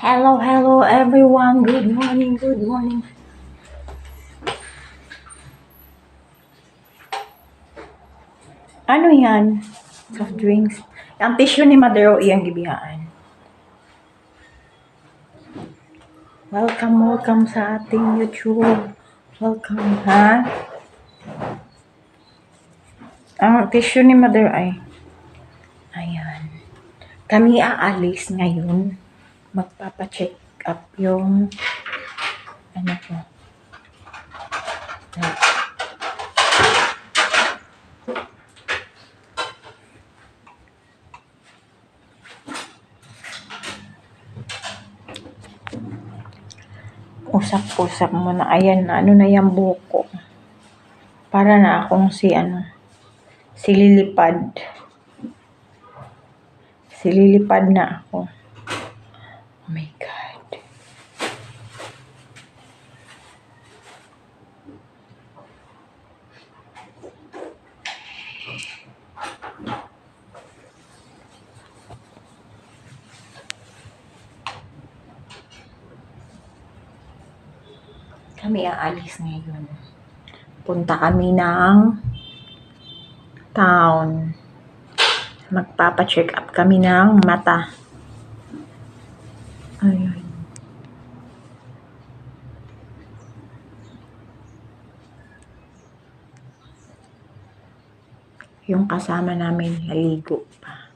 Hello everyone. Good morning, good morning. Ano yan? Soft drinks. Ang tissue ni Madero iyang gibiyaan. Welcome sa ating YouTube. Welcome, ha? Ang tissue ni Madero ay ayan. Kami aalis ngayon. Magpapacheck up yung ano po. Usap-usap muna. Ayan na. Ano na yung buko. Para na akong si Lilipad. Si Lilipad na ako. Oh my God. Kami aalis ngayon. Punta kami ng town. Magpapacheck up kami ng mata. Ayun. Yung kasama namin naligo pa.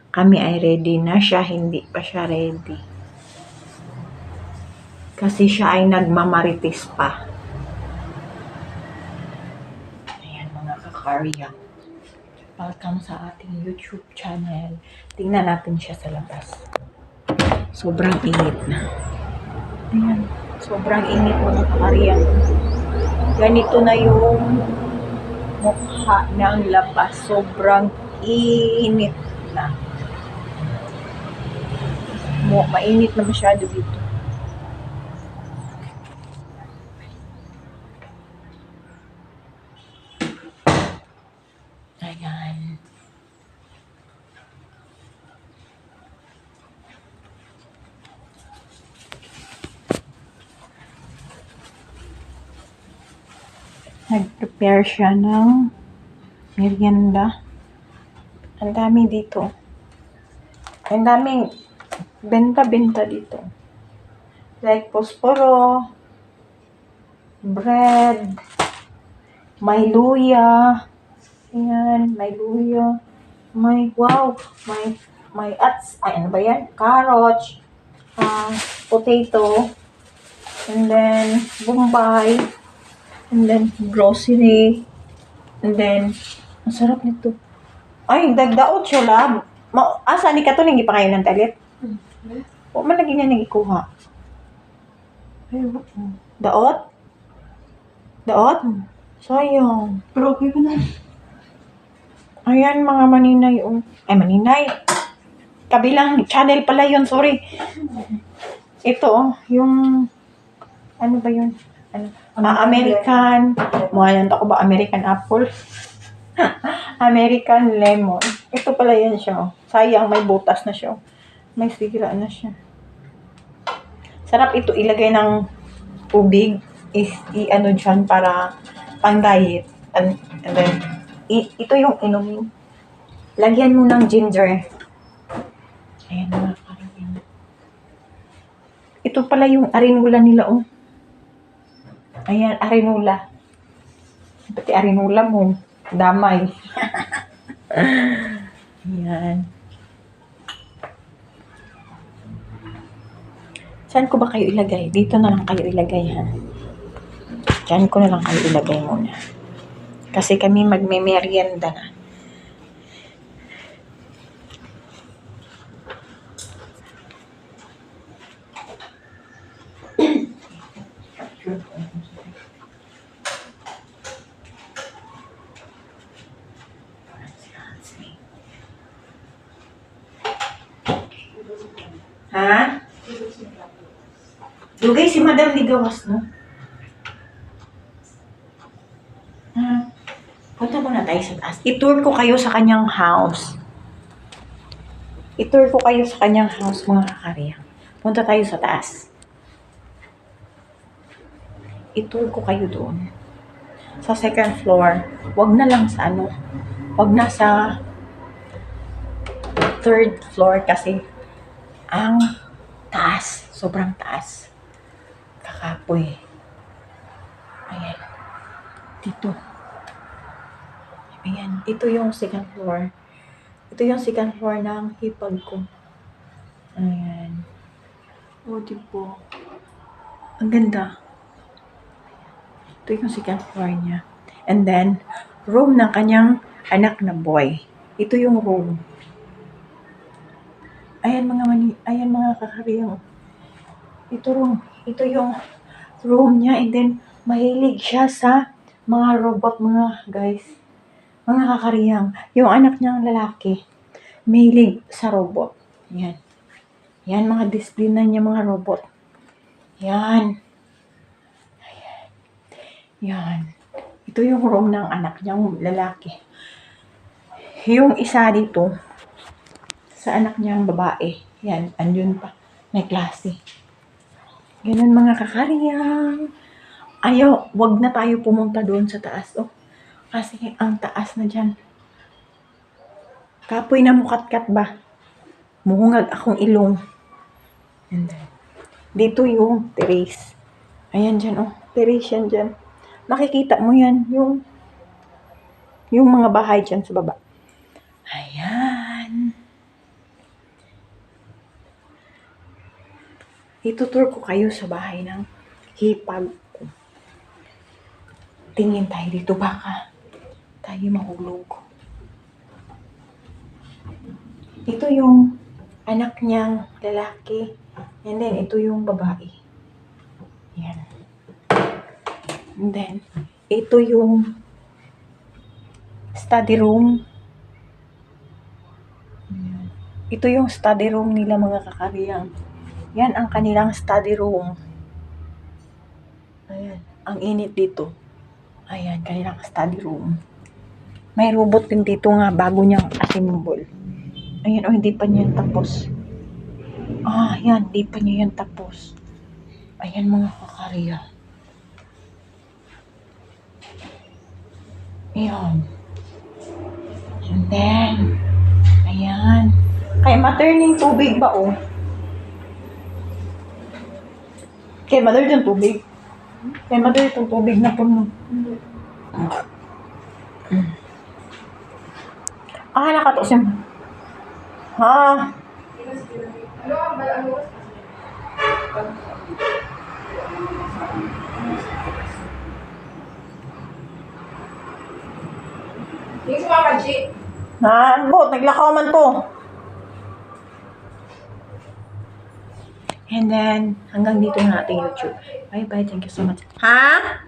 Kami ay ready na, siya hindi pa siya ready. Kasi siya ay nagmamarites pa. Ayan mga kakarya. Welcome sa ating YouTube channel. Tingnan natin siya sa labas. Sobrang init na. Ayan. Sobrang init mga kakarya. Ganito na yung mukha ng labas. Sobrang init na. Mainit na masyado dito. Ayan. Nag-prepare siya ng merienda. Ang dami dito. Ang daming benta-benta dito. Like posporo, bread, may luya. Ayan, may luya. May, wow, may ay ano ba yan? Carrots, potato, and then bombay, and then grocery, and then masarap nito. Ay, dagdaot siya lab. Asa ni kato nang ipakain ng talit? O man lagi niya nagikuha. Ay, daot? Daot? Sayang. Pero okay pa na. Ayan, mga maninay. Ay, maninay. Kabilang channel pala yun, sorry. Ito, yung, ano ba yun? American, mga ako ba, American apple? American lemon. Ito pala yan siya. Sayang, may butas na siya. May sigira na siya. Sarap ito ilagay ng tubig. I-ano dyan para pang diet. And then, ito yung inumin. Lagyan mo ng ginger. Ayan mga karamihan. Ito pala yung arinula nila, oh. Ayan, arinula. Pati arinula mo. Damay. Ayan. Saan ko ba kayo ilagay? Dito na lang kayo ilagay, ha? Diyan ko na lang kayo ilagay muna. Kasi kami magme-merienda na. Ha? Dugay si Madam Ligawas, no? Punta muna tayo sa taas. I-tour ko kayo sa kanyang house. I-tour ko kayo sa kanyang house, mga kakarya. Punta tayo sa taas. I-tour ko kayo doon. Sa second floor. Wag na lang sa ano. Wag na sa third floor kasi ang taas. Sobrang taas. Kakapoy. Ayan. Dito. Ayan. Ito yung second floor. Ito yung second floor ng hipag ko. Ayan. O, diba? Ang ganda. Ito yung second floor niya. And then, room ng kanyang anak na boy. Ito yung room. Ayan mga kakariyang. Ito yung room niya. And then, mahilig siya sa mga robot mga guys. Mga kakariyang. Yung anak niyang lalaki, mahilig sa robot. Yan. Yan mga disiplina niya mga robot. Yan. Yan. Ito yung room ng anak niyang lalaki. Yung isa dito, sa anak niyang babae. Yan, andun pa. May klase. Ganun mga kakariyang. Ayaw, wag na tayo pumunta doon sa taas. Oh, kasi ang taas na dyan. Kapoy na mukatkat ba? Muhungag akong ilong. And then, dito yung terrace. Ayan dyan, oh. Terrace yan dyan. Makikita mo yan, yung mga bahay dyan sa baba. Ayan. Itutur ko kayo sa bahay ng hipag ko. Tingin tayo dito, baka tayo mahulog. Ito yung anak niyang lalaki. And then, ito yung babae. Yan. And then, ito yung study room. Yan. Ito yung study room nila mga kakariyang. Yan ang kanilang study room. Ayan. Ang init dito. Ayan, kanilang study room. May robot din dito nga bago niyang assemble. Ayan, oh, hindi pa niya yan tapos. Yan, hindi pa niya yan tapos. Ayan mga kakarya. Ayan. And then, ayan. Kay maturning tubig ba, oh? Kay mother yung tubig. Kay mother itong tubig na puno. Nakato siya. Ha? Yung sumama, G. Bot, naglakaw man to. And then, hanggang dito na ating YouTube. Bye-bye. Thank you so much. Ha?